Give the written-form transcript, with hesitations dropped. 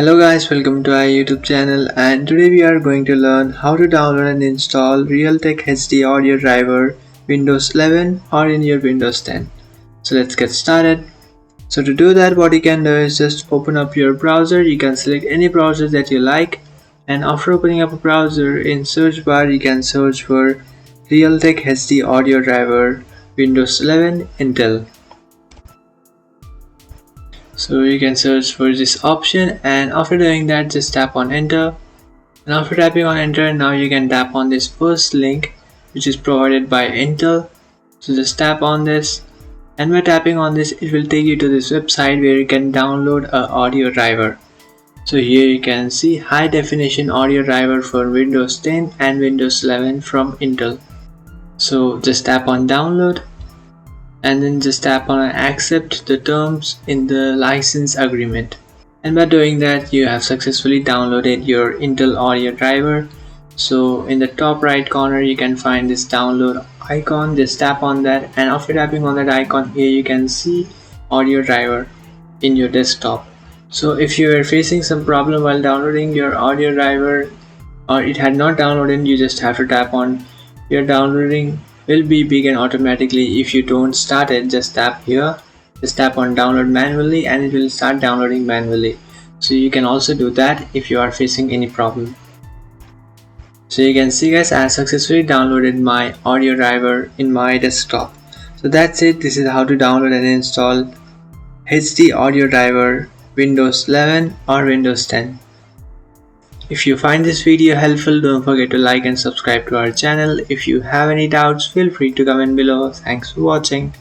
Hello guys, welcome to our YouTube channel, and today we are going to learn how to download and install Realtek HD audio driver Windows 11 or in your Windows 10. So let's get started. So to do that, what you can do is just open up your browser. You can select any browser that you like, and after opening up a browser, in search bar you can search for Realtek HD audio driver Windows 11 Intel. So you can search for this option, and after doing that just tap on enter, and after tapping on enter, now you can tap on this first link which is provided by Intel. So just tap on this, and by tapping on this it will take you to this website where you can download a audio driver. So here you can see high definition audio driver for Windows 10 and Windows 11 from Intel. So just tap on download, and then just tap on accept the terms in the license agreement, and by doing that you have successfully downloaded your Intel audio driver. So in the top right corner you can find this download icon. Just tap on that, and after tapping on that icon, here you can see audio driver in your desktop. So if you are facing some problem while downloading your audio driver, or it had not downloaded, you just have to tap on your downloading will be begin automatically. If you don't start it, just tap here, just tap on download manually, and it will start downloading manually. So you can also do that if you are facing any problem. So you can see guys, I have successfully downloaded my audio driver in my desktop. So that's it. This is how to download and install HD audio driver Windows 11 or Windows 10. If you find this video helpful, don't forget to like and subscribe to our channel. If you have any doubts, feel free to comment below. Thanks for watching.